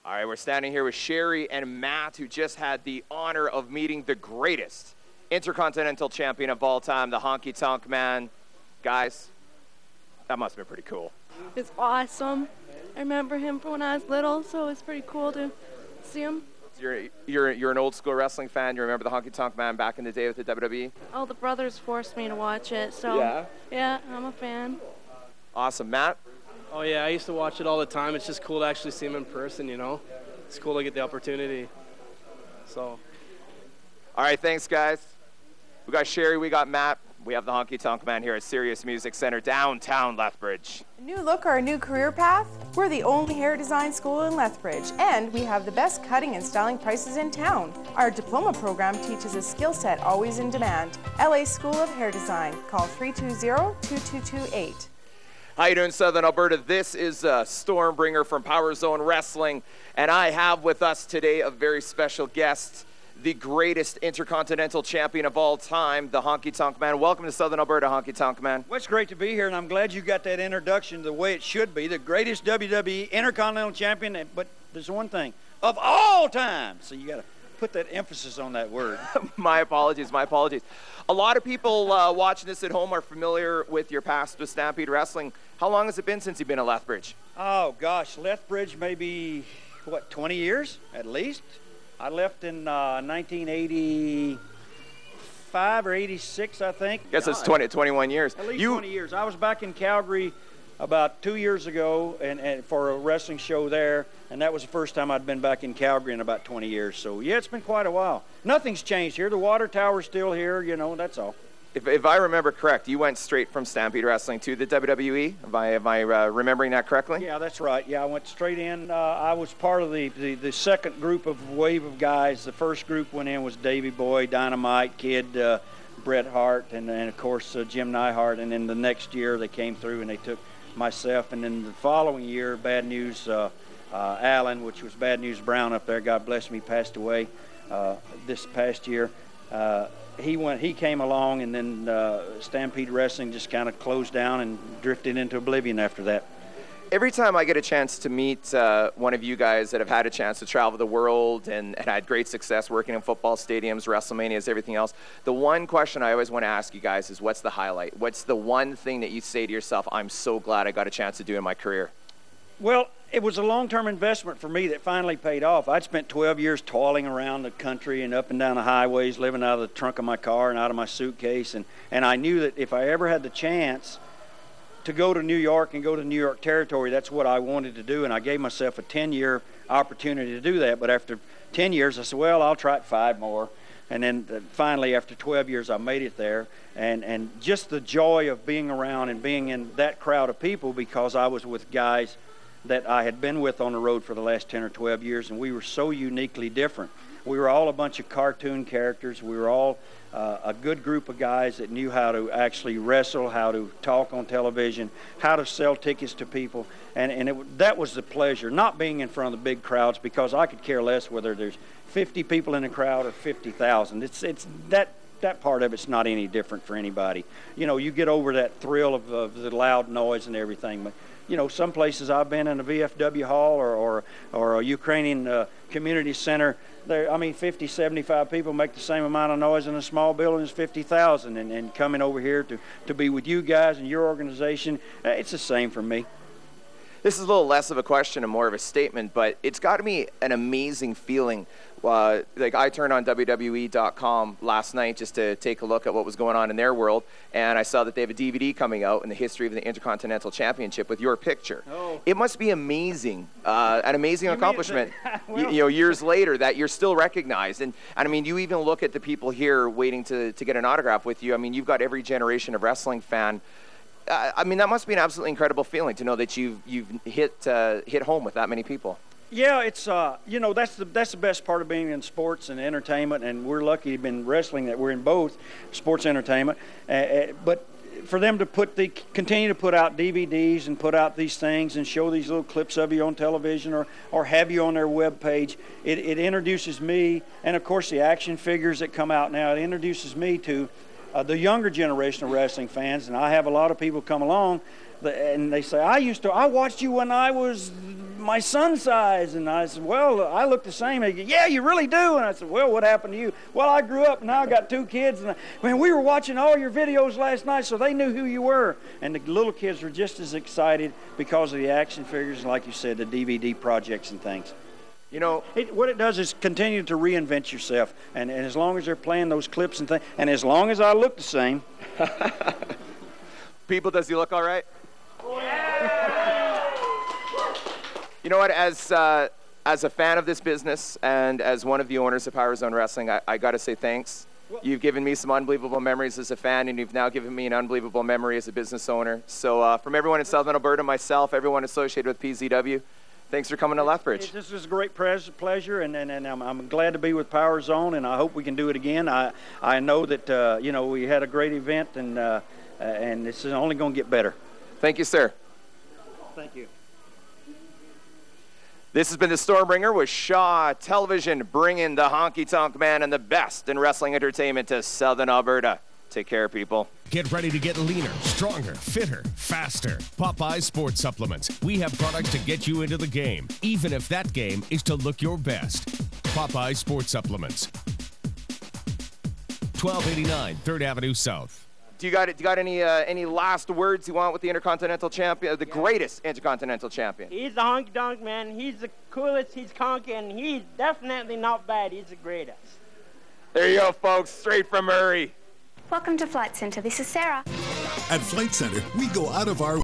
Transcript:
All right, we're standing here with Sherry and Matt, who just had the honor of meeting the greatest Intercontinental Champion of all time, the Honky Tonk Man. Guys, that must have been pretty cool. It's awesome. I remember him from when I was little, so it's pretty cool to see him. You're an old school wrestling fan. You remember the Honky Tonk Man back in the day with the WWE? Oh, the brothers forced me to watch it, so yeah, I'm a fan. Awesome. Matt? Oh, yeah, I used to watch it all the time. It's just cool to actually see him in person, you know? It's cool to get the opportunity. So. All right, thanks, guys. We got Sherry, we got Matt. We have the Honky Tonk Man here at Sirius Music Center, downtown Lethbridge. A new look or a new career path? We're the only hair design school in Lethbridge, and we have the best cutting and styling prices in town. Our diploma program teaches a skill set always in demand. LA School of Hair Design. Call 320-2228. How you doing, Southern Alberta? This is Stormbringer from Power Zone Wrestling, and I have with us today a very special guest, the greatest Intercontinental Champion of all time, the Honky Tonk Man. Welcome to Southern Alberta, Honky Tonk Man. Well, it's great to be here, and I'm glad you got that introduction the way it should be. The greatest WWE Intercontinental Champion, but there's one thing, of all time. So you got to put that emphasis on that word. My apologies, my apologies. A lot of people watching this at home are familiar with your past with Stampede Wrestling. How long has it been since you've been at Lethbridge? Oh, gosh, Lethbridge maybe, 20 years at least? I left in 1985 or 86, I think. Guess it's 21 years. At least 20 years. I was back in Calgary about 2 years ago and for a wrestling show there, and that was the first time I'd been back in Calgary in about 20 years. So, yeah, it's been quite a while. Nothing's changed here. The water tower's still here, you know, that's all. If I remember correct, you went straight from Stampede Wrestling to the WWE. Am I remembering that correctly? Yeah, that's right. Yeah, I went straight in. I was part of the second group of wave of guys. The first group went in was Davey Boy, Dynamite, Kid, Bret Hart, and of course Jim Neihart. And then the next year they came through and they took myself. And then the following year, Bad News Allen, which was Bad News Brown up there, God bless him, he passed away this past year. He came along, and then Stampede Wrestling just kind of closed down and drifted into oblivion after that. Every time I get a chance to meet one of you guys that have had a chance to travel the world and had great success working in football stadiums, WrestleManias, everything else, the one question I always want to ask you guys is, what's the highlight? What's the one thing that you say to yourself, I'm so glad I got a chance to do in my career? Well, it was a long-term investment for me that finally paid off. I'd spent 12 years toiling around the country and up and down the highways, living out of the trunk of my car and out of my suitcase. And I knew that if I ever had the chance to go to New York and go to New York territory, that's what I wanted to do. And I gave myself a 10-year opportunity to do that. But after 10 years, I said, well, I'll try it 5 more. And then finally, after 12 years, I made it there. And just the joy of being around and being in that crowd of people, because I was with guys that I had been with on the road for the last 10 or 12 years, and we were so uniquely different. We were all a bunch of cartoon characters. We were all a good group of guys that knew how to actually wrestle, how to talk on television, how to sell tickets to people, and that was the pleasure, not being in front of the big crowds, because I could care less whether there's 50 people in the crowd or 50,000. It's that part of it's not any different for anybody. You know, you get over that thrill of the loud noise and everything, but you know, some places I've been in a VFW hall or a Ukrainian community center, there, I mean, 50, 75 people make the same amount of noise in a small building as 50,000. And coming over here to be with you guys and your organization, it's the same for me. This is a little less of a question and more of a statement, but it's got to be an amazing feeling. Like I turned on WWE.com last night just to take a look at what was going on in their world, and I saw that they have a DVD coming out in the history of the Intercontinental Championship with your picture. Oh. It must be amazing, an amazing accomplishment. Well, you know, years later that you're still recognized, and I mean, you even look at the people here waiting to get an autograph with you. I mean, you've got every generation of wrestling fan. I mean, that must be an absolutely incredible feeling to know that you've hit home with that many people. Yeah, it's you know, that's the best part of being in sports and entertainment, and we're lucky to have been wrestling that we're in both sports and entertainment. But for them to continue to put out DVDs and put out these things and show these little clips of you on television or have you on their web page, it introduces me, and of course the action figures that come out now, it introduces me to the younger generation of wrestling fans. And I have a lot of people come along and they say, I watched you when I was my son's size. And I said, well, I look the same. He goes, yeah, you really do. And I said, well, what happened to you? Well, I grew up and now I got 2 kids. And man, we were watching all your videos last night, so they knew who you were. And the little kids were just as excited because of the action figures and, like you said, the DVD projects and things. You know, what it does is continue to reinvent yourself. And as long as they're playing those clips and things, and as long as I look the same. People, does he look all right? You know what, as a fan of this business and as one of the owners of Power Zone Wrestling, I got to say thanks. You've given me some unbelievable memories as a fan, and you've now given me an unbelievable memory as a business owner. So from everyone in Southern Alberta, myself, everyone associated with PZW, thanks for coming to Lethbridge. This is a great pleasure, and I'm glad to be with Power Zone, and I hope we can do it again. I know that we had a great event, and this is only going to get better. Thank you, sir. Thank you. This has been the Stormbringer with Shaw Television, bringing the Honky Tonk Man and the best in wrestling entertainment to Southern Alberta. Take care, people. Get ready to get leaner, stronger, fitter, faster. Popeye Sports Supplements. We have products to get you into the game, even if that game is to look your best. Popeye Sports Supplements. 1289 3rd Avenue South. Do you got any last words you want with the Intercontinental Champion, the greatest Intercontinental Champion? He's the Honky Tonk Man. He's the coolest. He's conky, and he's definitely not bad. He's the greatest. There you go, folks. Straight from Murray. Welcome to Flight Center. This is Sarah. At Flight Center, we go out of our